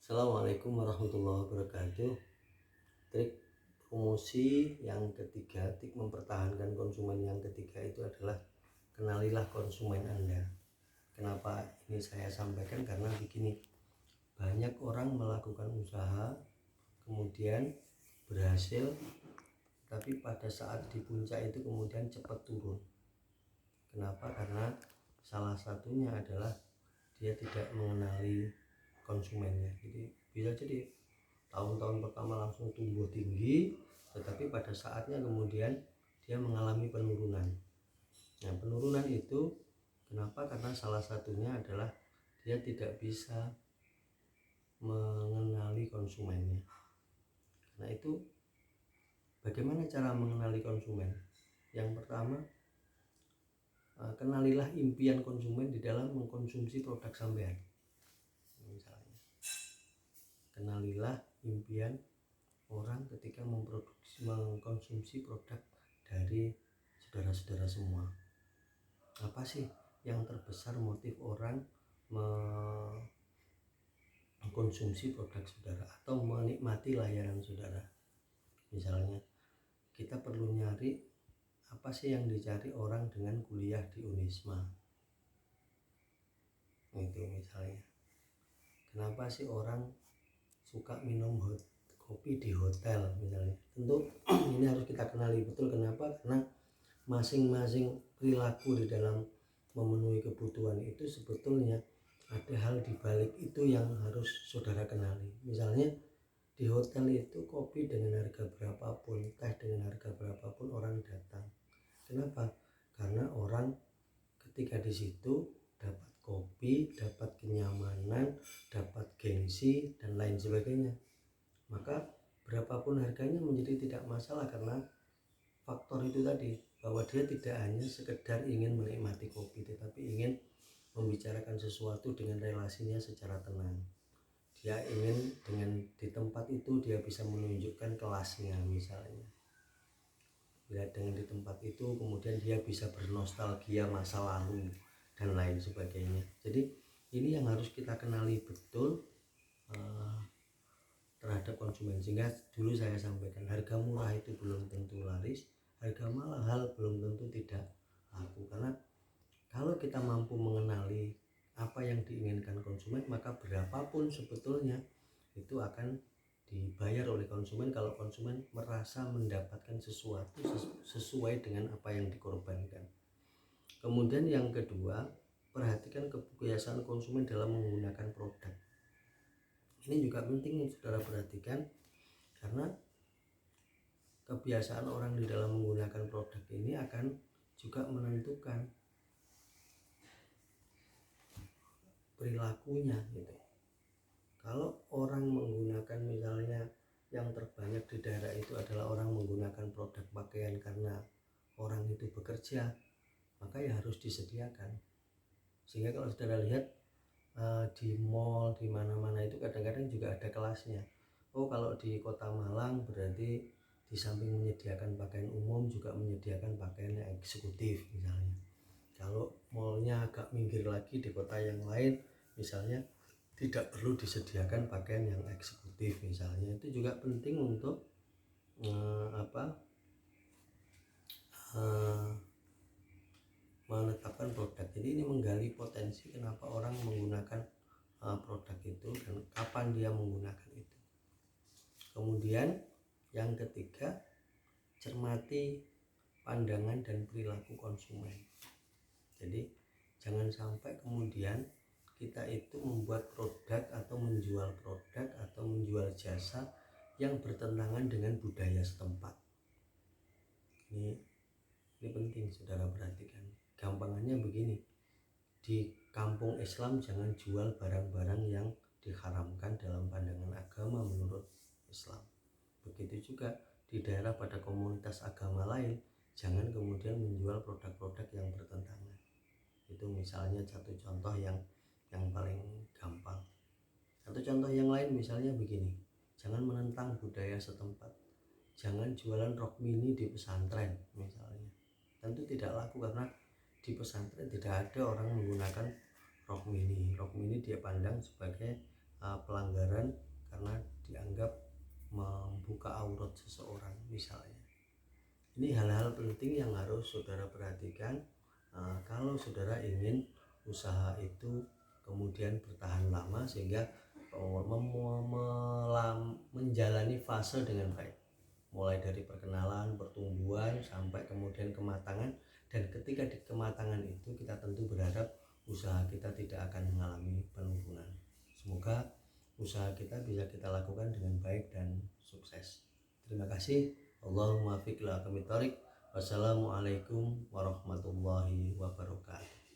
Assalamualaikum warahmatullahi wabarakatuh. Trik promosi yang ketiga, trik mempertahankan konsumen yang ketiga itu adalah kenalilah konsumen Anda. Kenapa ini saya sampaikan? Karena begini, banyak orang melakukan usaha kemudian berhasil, tapi pada saat di puncak itu kemudian cepat turun. Kenapa? Karena salah satunya adalah dia tidak mengenali konsumennya. Jadi bisa jadi tahun-tahun pertama langsung tumbuh tinggi, tetapi pada saatnya kemudian dia mengalami penurunan. Nah, penurunan itu kenapa? Karena salah satunya adalah dia tidak bisa mengenali konsumennya. Nah, itu bagaimana cara mengenali konsumen? Yang pertama, kenalilah impian konsumen di dalam mengkonsumsi produk sampean. Misalnya, kenalilah impian orang ketika mengkonsumsi produk dari saudara-saudara semua. Apa sih yang terbesar motif orang mengkonsumsi produk saudara atau menikmati layanan saudara? Misalnya, kita perlu nyari apa sih yang dicari orang dengan kuliah di Unisma. Itu misalnya, kenapa sih orang suka minum kopi di hotel misalnya. Tentu ini harus kita kenali betul. Kenapa? Karena masing-masing perilaku di dalam memenuhi kebutuhan itu sebetulnya ada hal di balik itu yang harus saudara kenali. Misalnya di hotel itu kopi dengan harga berapapun, teh dengan harga berapapun orang datang. Kenapa? Karena orang ketika di situ dapat kopi, dapat kenyamanan, dapat gengsi dan lain sebagainya. Maka berapapun harganya menjadi tidak masalah karena faktor itu tadi, bahwa dia tidak hanya sekedar ingin menikmati kopi, tetapi ingin membicarakan sesuatu dengan relasinya secara tenang. Dia ingin dengan di tempat itu dia bisa menunjukkan kelasnya misalnya. Ya, dengan di tempat itu kemudian dia bisa bernostalgia masa lalu dan lain sebagainya. Jadi ini yang harus kita kenali betul terhadap konsumen. Sehingga dulu saya sampaikan, harga murah itu belum tentu laris, harga mahal belum tentu tidak laku. Karena kalau kita mampu mengenali apa yang diinginkan konsumen, maka berapapun sebetulnya itu akan dibayar oleh konsumen kalau konsumen merasa mendapatkan sesuatu sesuai dengan apa yang dikorbankan. Kemudian yang kedua, perhatikan kebiasaan konsumen dalam menggunakan produk. Ini juga penting yang saudara perhatikan, karena kebiasaan orang di dalam menggunakan produk ini akan juga menentukan perilakunya gitu. Kalau orang menggunakan, misalnya yang terbanyak di daerah itu adalah orang menggunakan produk pakaian karena orang itu bekerja, maka ya harus disediakan. Sehingga kalau saudara lihat di mall di mana-mana itu kadang-kadang juga ada kelasnya. Oh, kalau di Kota Malang berarti di samping menyediakan pakaian umum juga menyediakan pakaian yang eksekutif misalnya. Kalau mallnya agak minggir lagi di kota yang lain misalnya tidak perlu disediakan pakaian yang eksekutif misalnya. Itu juga penting untuk menetapkan produk. Jadi ini menggali potensi kenapa orang menggunakan produk itu dan kapan dia menggunakan itu. Kemudian yang ketiga, cermati pandangan dan perilaku konsumen. Jadi jangan sampai kemudian kita itu membuat produk atau menjual produk atau menjual jasa yang bertentangan dengan budaya setempat. Ini penting saudara perhatikan. Gampangannya begini, di kampung Islam jangan jual barang-barang yang diharamkan dalam pandangan agama menurut Islam. Begitu juga di daerah pada komunitas agama lain, jangan kemudian menjual produk-produk yang bertentangan. Itu misalnya satu contoh yang paling gampang. Satu contoh yang lain misalnya begini, jangan menentang budaya setempat. Jangan jualan rok mini di pesantren misalnya. Tentu tidak laku karena di pesantren tidak ada orang menggunakan rok mini. Rok mini dia pandang sebagai pelanggaran seseorang misalnya. Ini hal-hal penting yang harus saudara perhatikan kalau saudara ingin usaha itu kemudian bertahan lama sehingga menjalani fase dengan baik, mulai dari perkenalan, pertumbuhan sampai kemudian kematangan. Dan ketika di kematangan itu kita tentu berharap usaha kita tidak akan mengalami penurunan. Semoga usaha kita bisa kita lakukan dengan baik dan sukses. Terima kasih. Allahumma fiq la aqwamit thoriq. Wassalamualaikum warahmatullahi wabarakatuh.